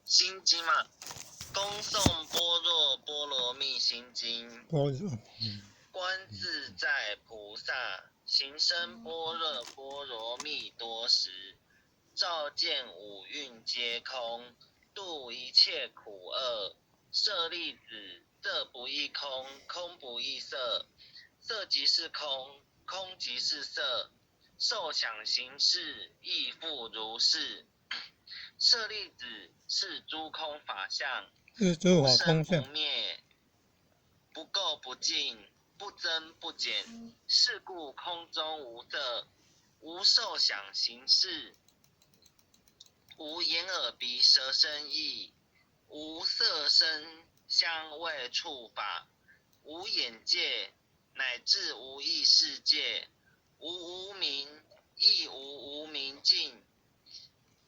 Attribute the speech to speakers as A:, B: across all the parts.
A: 心经嘛，恭诵般若波罗蜜心经。观自在菩萨行深般若波罗蜜多时，照见五蕴皆空，度一切苦厄。舍利子，色不异空，空不异色，色即是空，空即是色，受想行识亦复如是。舍利子，是诸空法相，不生不灭，不垢不净，不增不减。是故空中无色，无受想行识，无眼耳鼻舌身意，无色声香味触法，无眼界，乃至无意识界，无无明，亦无无明尽，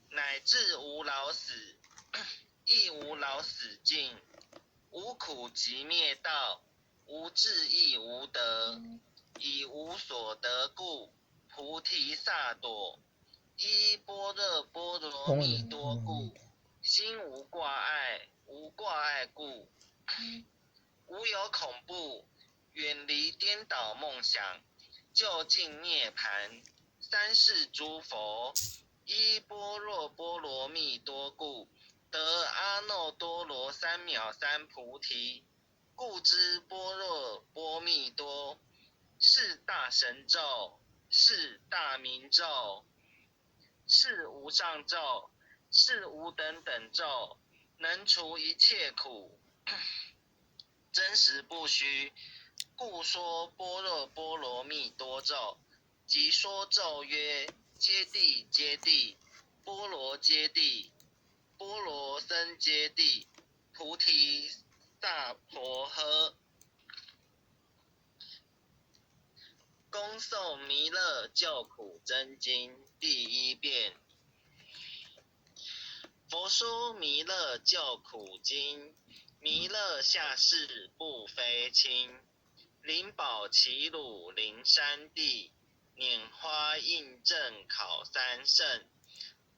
A: 乃至无老死，亦无老死尽，无苦集灭道，无智亦无得，以无所得故，菩提萨埵依般若波罗蜜多故，心无挂碍，无挂碍故，无有恐怖，远离颠倒梦想，究竟涅槃。三世诸佛依般若波罗蜜多故，得阿耨多罗三藐三菩提。故知般若波蜜多是大神咒，是大明咒，是无上咒，是无等等咒，能除一切苦，真实不虚。故说般若波罗蜜多咒，即说咒曰：揭谛揭谛，波罗揭谛，波罗僧揭谛，菩提萨婆诃。恭诵弥勒救苦真经第一遍。佛说弥勒救苦经，弥勒下世不非轻。灵宝齐鲁灵山地，拈花印证考三圣。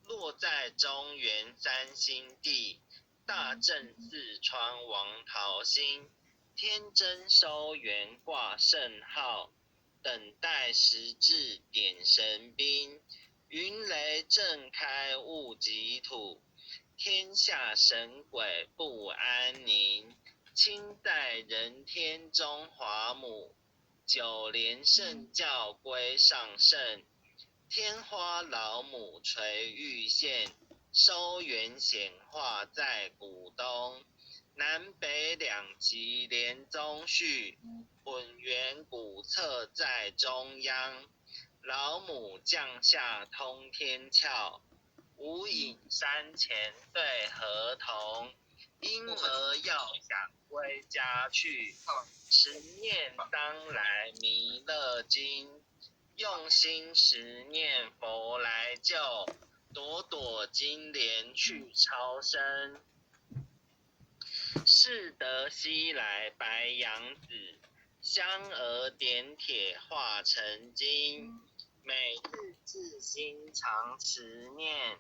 A: 落在中原三星地，大正四川王桃心。天真收元挂圣号，等待时至点神兵。云雷震开物极土，天下神鬼不安宁。亲在人天中华母，九莲圣教归上圣。天花老母垂玉线，收元显化在古东。南北两极连宗序，本源古册在中央。老母降下通天窍，无影山前对河童。婴儿要想归家去，十念当来弥勒经。用心十念佛来救，朵朵金莲去超生。适得西来白羊子，香而点铁化成金。每日至心常持念，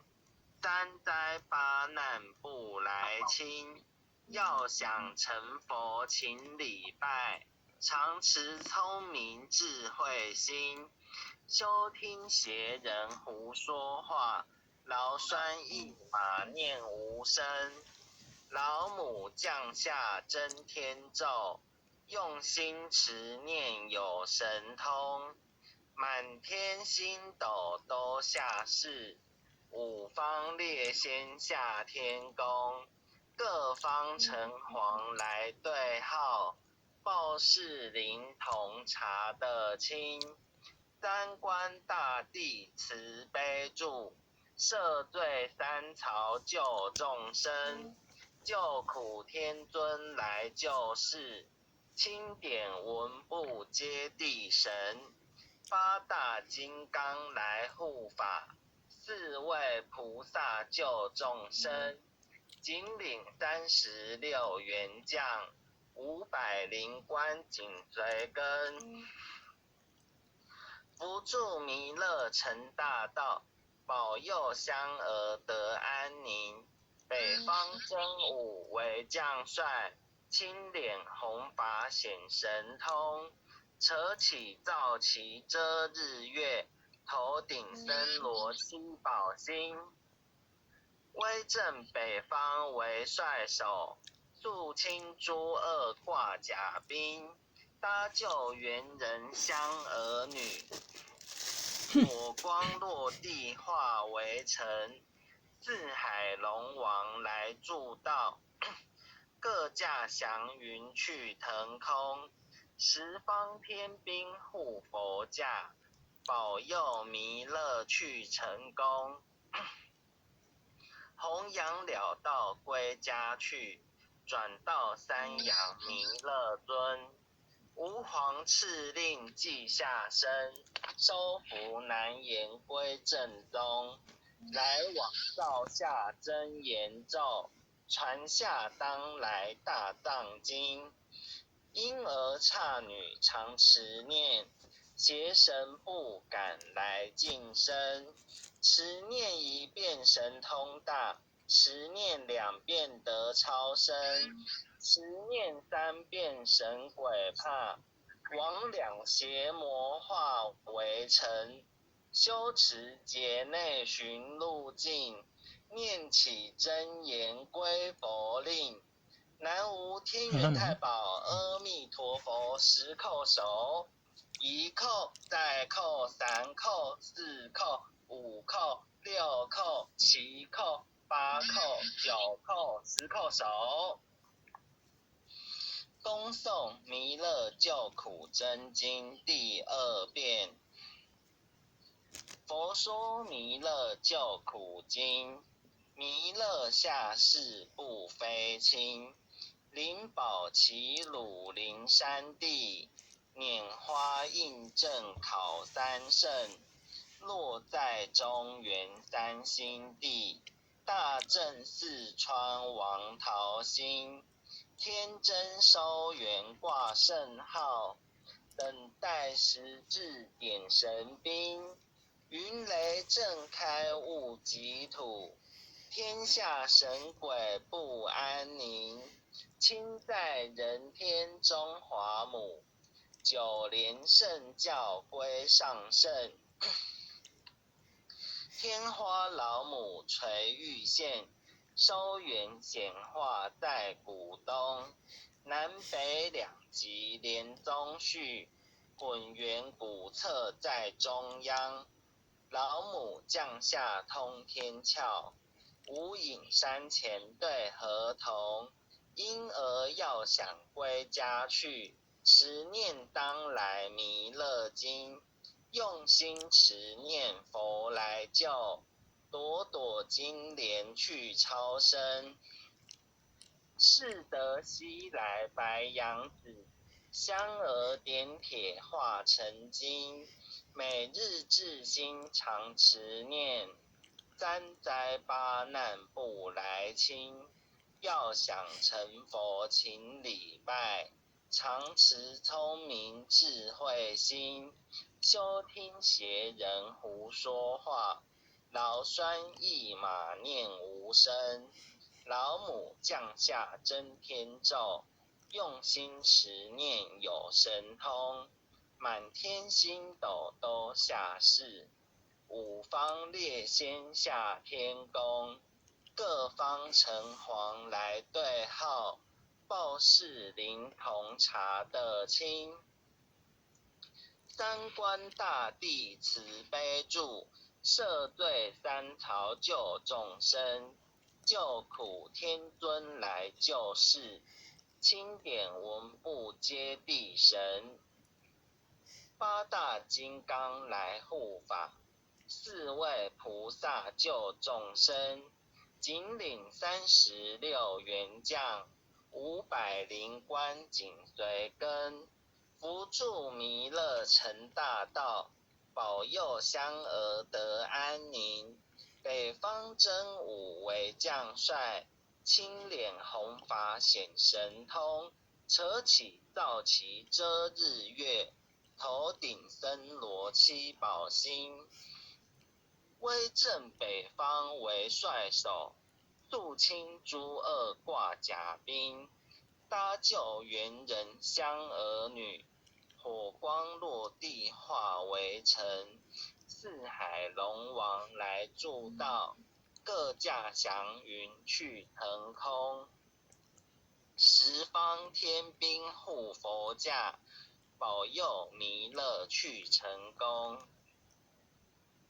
A: 三灾八难不来侵。要想成佛请礼拜，常持聪明智慧心。休听邪人胡说话，劳酸一马念无声。老母降下真天咒，用心持念有神通。满天星斗都下世，五方列仙下天宫。各方城隍来对号，报事灵童查得清。三官大帝慈悲助，赦罪三曹救众生。救苦天尊来救世，钦点文部接地神。八大金刚来护法，四位菩萨救众生。紧领36员将，500灵官紧随跟。扶助弥勒成大道，保佑香儿得安宁。方真武为将帅，青脸红发显神通。扯起皂旗遮日月，头顶森罗七宝星。威震北方为帅首，肃清诸恶挂甲兵。搭救猿人香儿女，火光落地化为尘。四海龙王来助道，各驾祥云去腾空。十方天兵护佛驾，保佑弥勒去成功。弘扬了道归家去，转到三阳弥勒尊。吾皇敕令记下身，收服难言归正宗。来往照下真言咒，传下当来大藏经。婴儿刹女常持念，邪神不敢来近身。持念一遍神通大，持念两遍得超生。持念三遍神鬼怕，魍魉邪魔化为尘。修持劫内寻路径，念起真言归佛令。南无天元太保阿弥陀佛十叩首，一叩再叩三叩四叩五叩六叩七叩八叩九叩十叩首。恭诵弥勒救苦真经第二遍。佛说弥勒救苦经，弥勒下世不非轻。灵宝齐鲁灵山地，拈花印证考三圣。落在中原三星地，大正四川王桃心。天真收元挂圣号，等待时至点神兵。云雷震开雾极土，天下神鬼不安宁。亲在人天中华母，九连圣教归上圣。天花老母垂玉线，收元显化在古东。南北两极连宗序，混元古册在中央。老母降下通天窍，无影山前对河童。婴儿要想归家去，持念当来弥勒经。用心持念佛来救，朵朵金莲去超生。是得西来白羊子，香儿点铁化成金。每日至心常持念，三灾八难不来侵。要想成佛请礼拜，常持聪明智慧心。休听邪人胡说话，劳酸一马念无声。老母降下真天咒，用心持念有神通。满天星斗都下世，五方列仙下天宫。各方城隍来对号，报事灵童查得清。三官大帝慈悲助，赦罪三曹救众生。救苦天尊来救世，钦点文部接地神。八大金刚来护法，四位菩萨救众生。紧领36员将，500灵官紧随跟。扶助弥勒成大道，保佑香儿得安宁。北方真武为将帅，青脸红发显神通。扯起皂旗遮日月，头顶森罗七宝星。威震北方为帅首，肃清诸恶挂甲兵，搭救猿人香儿女。火光落地化为尘，四海龙王来助道，各驾祥云去腾空。十方天兵护佛驾，保佑弥勒去成功。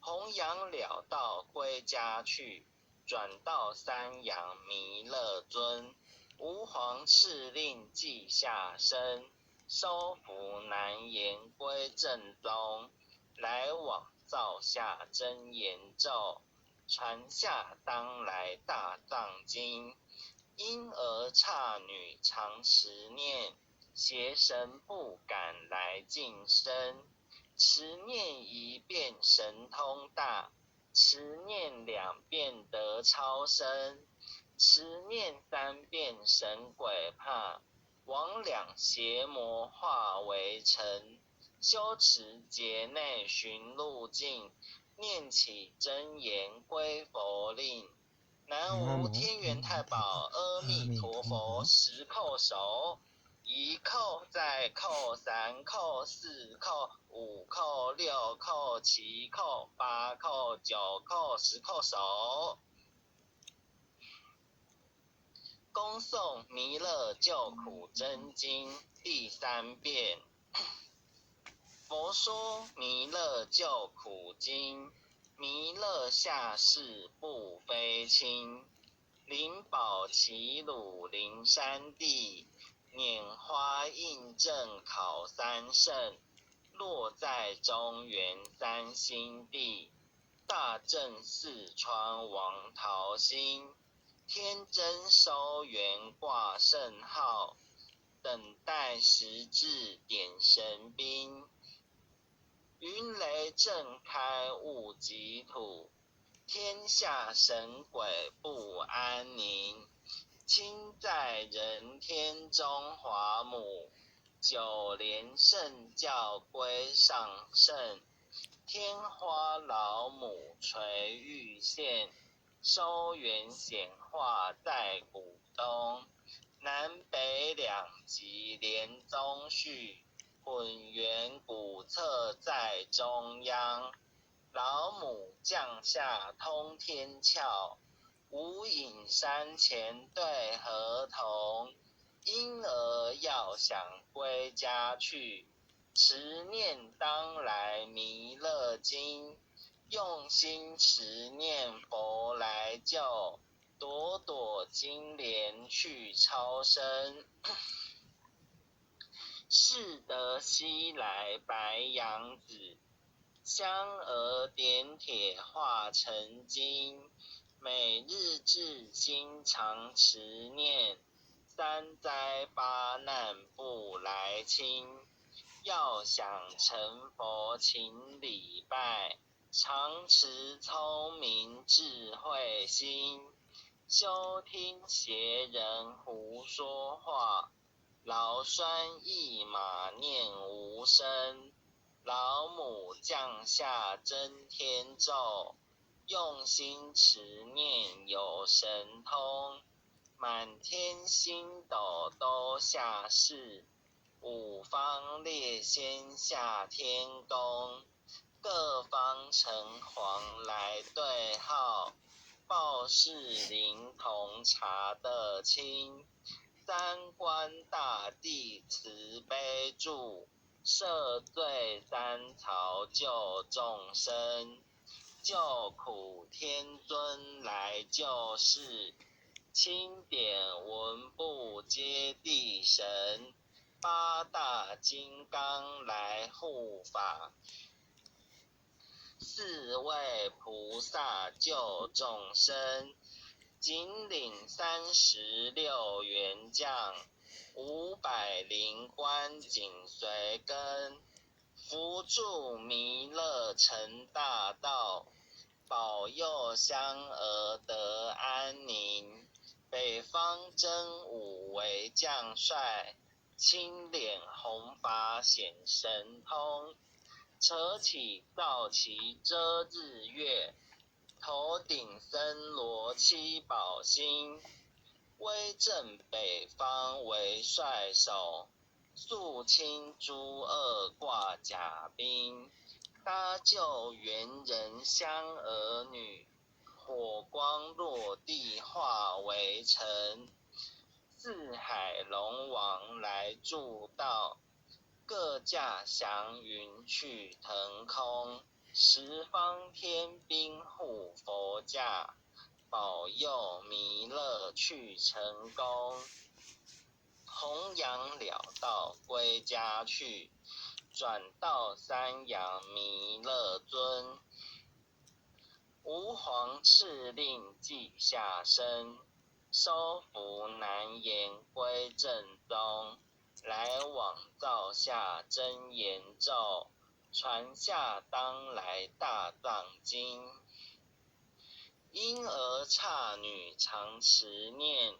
A: 弘扬了道归家去，转到三阳弥勒尊。吾皇敕令记下生，收服难言归正宗。来往造下真言咒，传下当来大藏经。婴儿刹女常持念，邪神不敢来近身。持念一遍神通大，持念两遍得超生，持念三遍神鬼怕，魍魉邪魔化为尘。修持劫内寻路径，念起真言归佛令。南无天元太保阿弥陀佛，十叩首。一叩再叩三叩四叩五叩六叩七叩八叩九叩十叩首。恭诵弥勒救苦真经第三遍。佛说弥勒救苦经，弥勒下世不非轻。灵宝齐鲁灵山地，拈花印证考三圣。落在中原三星地，大正四川王桃心。天真收元挂圣号，等待时至点神兵。云雷震开雾极土，天下神鬼不安宁。亲在人天中华母，九莲圣教归上圣。天花老母垂玉线，收元显化在古东。南北两极连宗序，混元古册在中央。老母降下通天窍，无影山前对河童。婴儿要想归家去，持念当来弥勒经。用心持念佛来救，朵朵金莲去超生。是得西来白羊子，香儿点铁化成金。每日至心常持念，三灾八难不来侵。要想成佛请礼拜，常持聪明智慧心。休听邪人胡说话，劳酸一马念无声。老母降下真天咒，用心持念有神通。满天星斗都下世，五方列仙下天宫。各方城隍来对号，报事灵童查得清。三官大帝慈悲助，赦罪三曹救众生。救苦天尊来救世，钦点文部接地神。八大金刚来护法，四位菩萨救众生。紧领36员将，500灵官紧随跟。扶助弥勒成大道，保佑香儿得安宁。北方真武为将帅，青脸红发显神通。扯起皂旗遮日月，头顶森罗七宝星，威震北方为帅首，肃清诸恶挂甲兵，搭救猿人香儿女，火光落地化为尘。四海龙王来助道，各驾祥云去腾空。十方天兵护佛驾，保佑弥勒去成功。弘扬了道归家去，转到三阳弥勒尊。吾皇敕令记下生，收服难言归正宗。来往造下真言咒，传下当来大藏经。婴儿刹女常持念，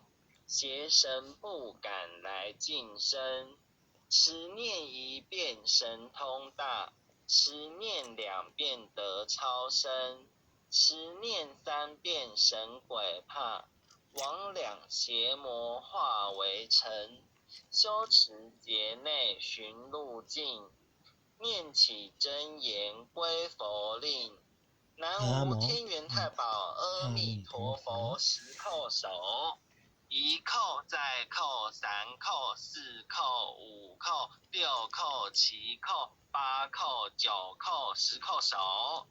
A: 邪神不敢来近身。持念一遍神通大，持念2遍得超生。持念3遍神鬼怕，魍魉邪魔化为尘。修持劫内寻路径，念起真言归佛令。南无天元太保阿弥陀佛，10叩首，1叩再叩3叩4叩5叩6叩7叩8叩9叩10叩首。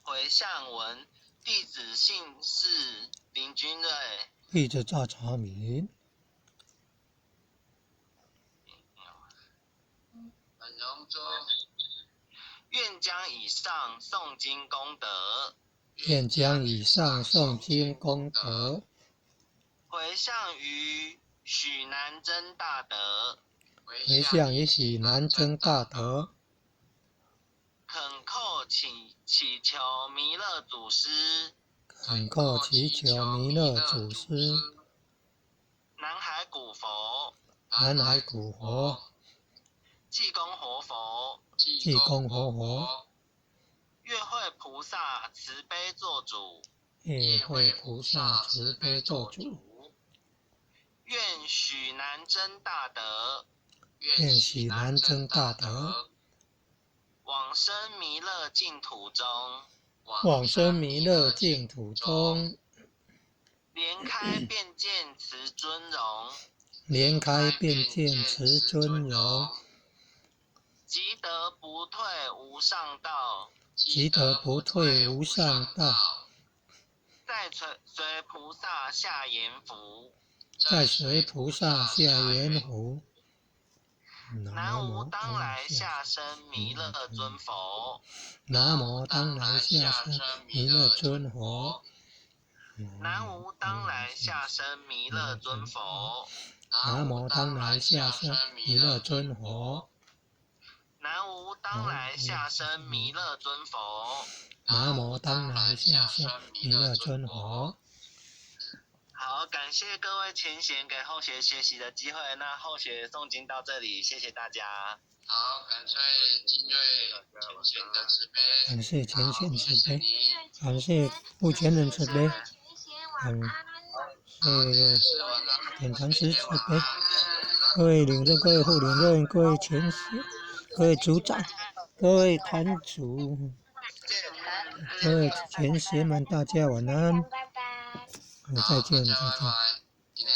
A: 回向文，弟子姓氏林君瑞，
B: 弟子赵朝明。
A: 愿将以上诵经功德，
B: 愿将以上诵经功德，
A: 回向于许南真大德，
B: 回向于许南真大德，
A: 恳叩祈求弥勒祖师，
B: 恳叩祈求弥勒祖师，
A: 南海古佛，
B: 南海古佛，
A: 济公活佛，
B: 济公活佛，
A: 月会菩萨慈悲做主，
B: 月会菩萨慈悲做主，
A: 愿许南真大德，
B: 愿许南真大德，
A: 往生弥勒净土中，
B: 往生弥勒净土中，
A: 莲开便见慈尊容，
B: 莲开便见慈尊容，
A: 即得不退无上道，
B: 即得不退无上道，
A: 再随菩萨下阎浮，
B: 再随菩萨下阎浮。
A: 南无当来下生弥勒尊佛，
B: 南无当来下生弥勒尊佛，
A: 南无当来下生弥勒尊佛，
B: 南无当来下生弥勒尊佛，
A: 南无当来下生弥勒尊佛，
B: 南无当来下生弥勒尊佛。
A: 好，感谢各位前贤给后学学习的机会。那后学诵经到这里，谢谢大家。
C: 好，感谢金瑞前贤的慈悲，
B: 感谢前贤慈悲，感谢不全人慈悲，感谢点禅师慈悲，各位领任、各位副领任、各位前贤、各位组长、各位坛主、各位前贤们，大家晚安。再见，再见。